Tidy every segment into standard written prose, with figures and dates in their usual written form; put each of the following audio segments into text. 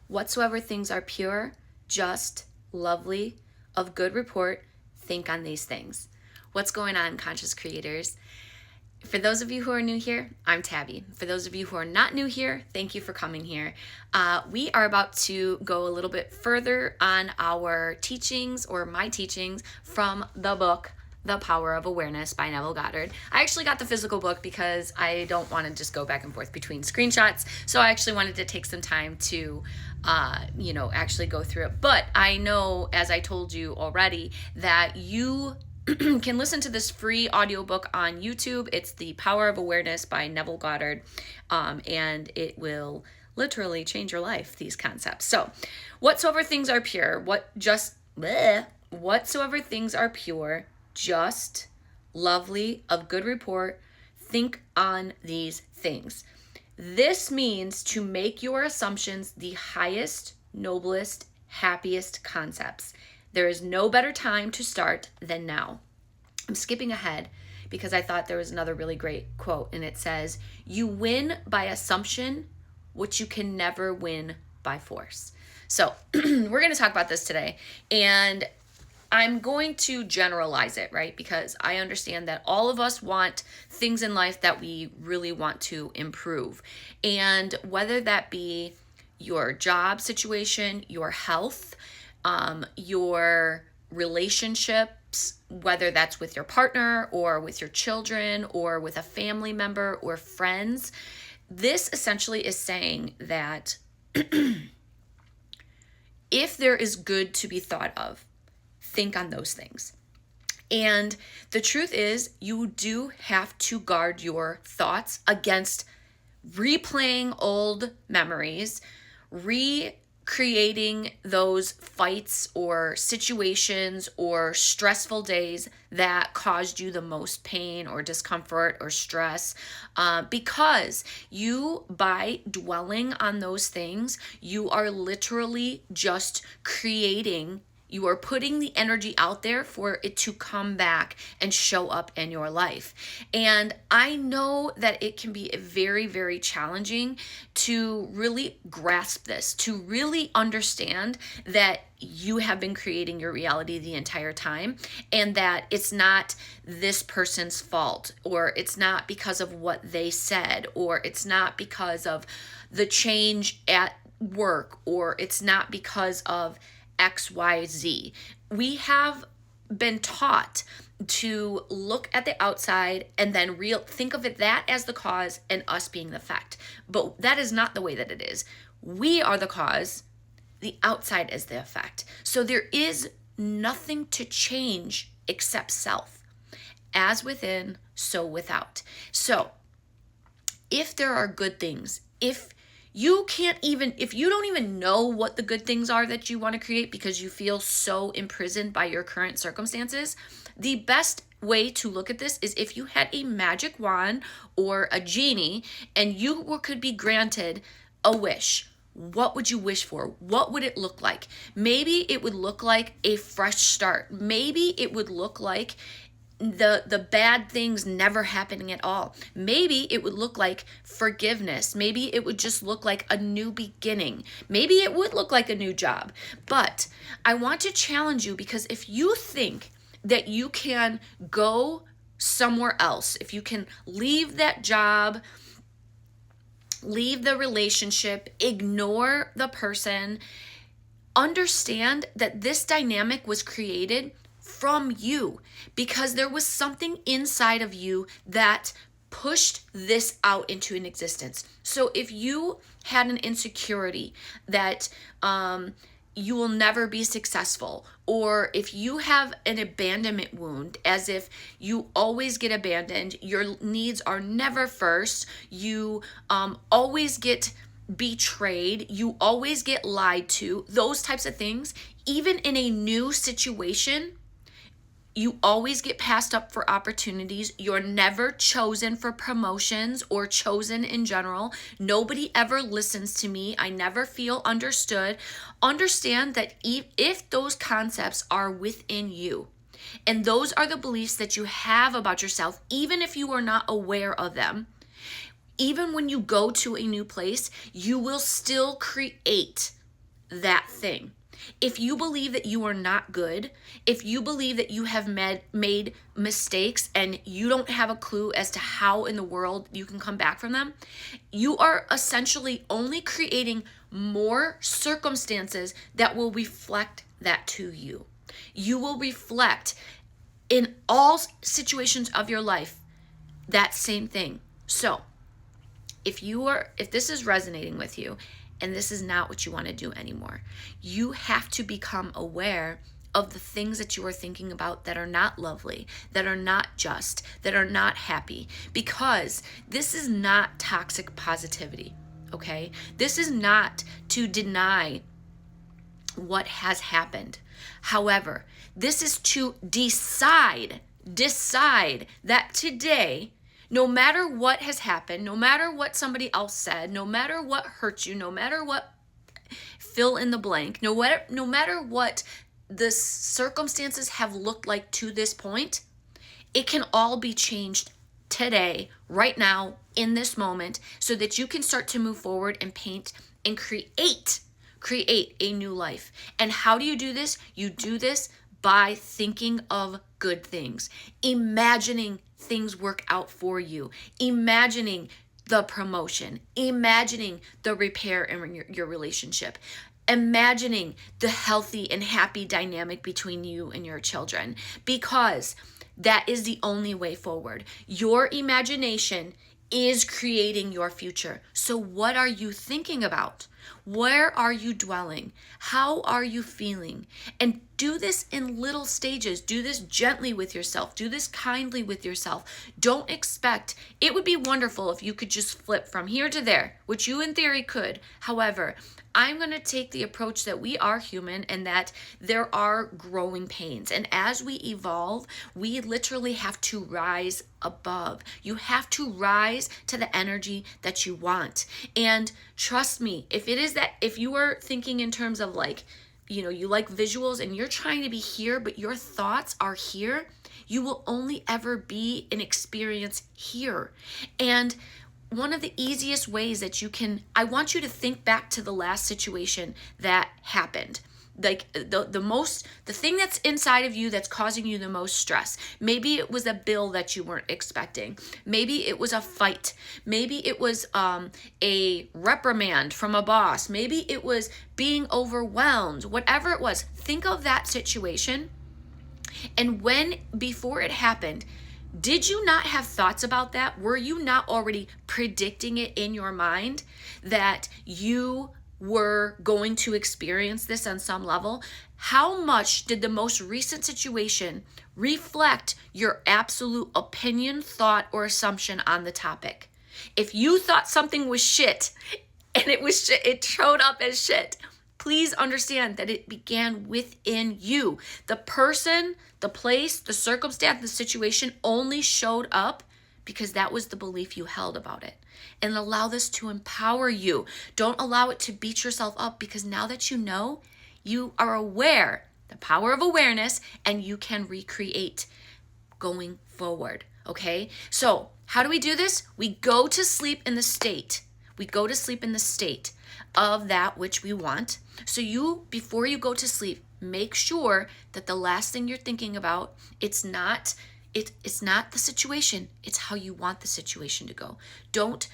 Whatsoever things are pure, just, lovely, of good report, think on these things. What's going on, conscious creators? For those of you who are new here, I'm Tabbie. For those of you who are not new here, thank you for coming here. We are about to go a little bit further on our teachings, or my teachings, from the book The Power of Awareness by Neville Goddard. I actually got the physical book because I don't want to just go back and forth between screenshots. So I actually wanted to take some time to, actually go through it. But I know, as I told you already, that you can listen to this free audiobook on YouTube. It's The Power of Awareness by Neville Goddard, and it will literally change your life, these concepts. So, whatsoever things are pure, whatsoever things are pure, just, lovely, of good report, think on these things. This means to make your assumptions the highest, noblest, happiest concepts. There is no better time to start than now. I'm skipping ahead because I thought there was another really great quote, and it says, "You win by assumption what you can never win by force." So we're going to talk about this today, and I'm going to generalize it, right? Because I understand that all of us want things in life that we really want to improve. And whether that be your job situation, your health, your relationships, whether that's with your partner or with your children or with a family member or friends, this essentially is saying that if there is good to be thought of, think on those things. And the truth is, you do have to guard your thoughts against replaying old memories, recreating those fights or situations or stressful days that caused you the most pain or discomfort or stress, because by dwelling on those things, you are literally just you are putting the energy out there for it to come back and show up in your life. And I know that it can be very, very challenging to really grasp this, to really understand that you have been creating your reality the entire time, and that it's not this person's fault, or it's not because of what they said, or it's not because of the change at work, or it's not because of XYZ. We have been taught to look at the outside and then think of that as the cause and us being the effect. But that is not the way that it is. We are the cause, the outside is the effect. So there is nothing to change except self. As within, so without. So if there are good things, if you don't even know what the good things are that you want to create because you feel so imprisoned by your current circumstances, the best way to look at this is if you had a magic wand or a genie and you could be granted a wish. What would you wish for? What would it look like? Maybe it would look like a fresh start. Maybe it would look like the bad things never happening at all. Maybe it would look like forgiveness. Maybe it would just look like a new beginning. Maybe it would look like a new job. But I want to challenge you, because if you think that you can go somewhere else, if you can leave that job, leave the relationship, ignore the person, understand that this dynamic was created from you, because there was something inside of you that pushed this out into an existence. So if you had an insecurity that you will never be successful, or if you have an abandonment wound, as if you always get abandoned, your needs are never first, you always get betrayed, you always get lied to, those types of things, even in a new situation, you always get passed up for opportunities. You're never chosen for promotions or chosen in general. Nobody ever listens to me. I never feel understood. Understand that if those concepts are within you, and those are the beliefs that you have about yourself, even if you are not aware of them, even when you go to a new place, you will still create that thing. If you believe that you are not good, if you believe that you have made mistakes and you don't have a clue as to how in the world you can come back from them, you are essentially only creating more circumstances that will reflect that to you. You will reflect in all situations of your life that same thing. So if this is resonating with you and this is not what you want to do anymore, you have to become aware of the things that you are thinking about that are not lovely, that are not just, that are not happy, because this is not toxic positivity, okay? This is not to deny what has happened. However, this is to decide that today, no matter what has happened, no matter what somebody else said, no matter what hurt you, no matter what fill in the blank, no matter what the circumstances have looked like to this point, it can all be changed today, right now, in this moment, so that you can start to move forward and paint and create a new life. And how do you do this? You do this by thinking of good things, imagining things work out for you, imagining the promotion, imagining the repair in your relationship, imagining the healthy and happy dynamic between you and your children, because that is the only way forward. Your imagination is creating your future. So what are you thinking about? Where are you dwelling? How are you feeling? And do this in little stages. Do this gently with yourself. Do this kindly with yourself. Don't expect, it would be wonderful if you could just flip from here to there, which you in theory could. However, I'm going to take the approach that we are human and that there are growing pains. And as we evolve, we literally have to rise above. You have to rise to the energy that you want. And trust me, if you are thinking in terms of like, you like visuals and you're trying to be here, but your thoughts are here, you will only ever be an experience here. And one of the easiest ways that I want you to think back to the last situation that happened. Like the thing that's inside of you that's causing you the most stress. Maybe it was a bill that you weren't expecting. Maybe it was a fight. Maybe it was a reprimand from a boss. Maybe it was being overwhelmed. Whatever it was, think of that situation. And before it happened, did you not have thoughts about that? Were you not already predicting it in your mind that you were going to experience this on some level? How much did the most recent situation reflect your absolute opinion, thought, or assumption on the topic? If you thought something was shit and it showed up as shit, please understand that it began within you. The person, the place, the circumstance, the situation only showed up because that was the belief you held about it. And allow this to empower you. Don't allow it to beat yourself up, because now that you know, you are aware, the power of awareness, and you can recreate going forward, okay? So how do we do this? We go to sleep in the state. We go to sleep in the state of that which we want. So before you go to sleep, make sure that the last thing you're thinking about, it's not the situation, it's how you want the situation to go. Don't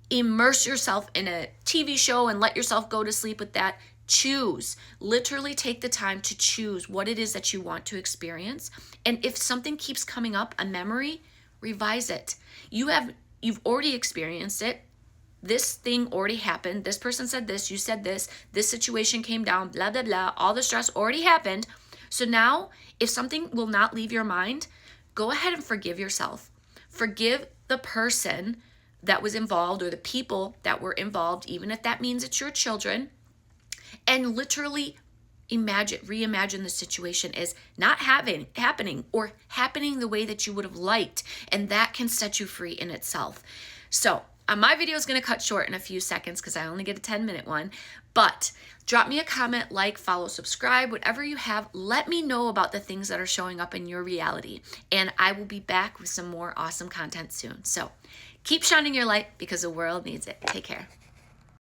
immerse yourself in a TV show and let yourself go to sleep with that. Choose. Literally take the time to choose what it is that you want to experience. And if something keeps coming up, a memory, revise it. You've already experienced it. This thing already happened. This person said this, you said this situation came down, blah, blah, blah. All the stress already happened. So now, if something will not leave your mind, go ahead and forgive yourself. Forgive the person that was involved or the people that were involved, even if that means it's your children, and literally reimagine the situation as not happening or happening the way that you would have liked, and that can set you free in itself. So my video is going to cut short in a few seconds because I only get a 10-minute one, but drop me a comment, like, follow, subscribe, whatever you have. Let me know about the things that are showing up in your reality, and I will be back with some more awesome content soon. So keep shining your light because the world needs it. Take care.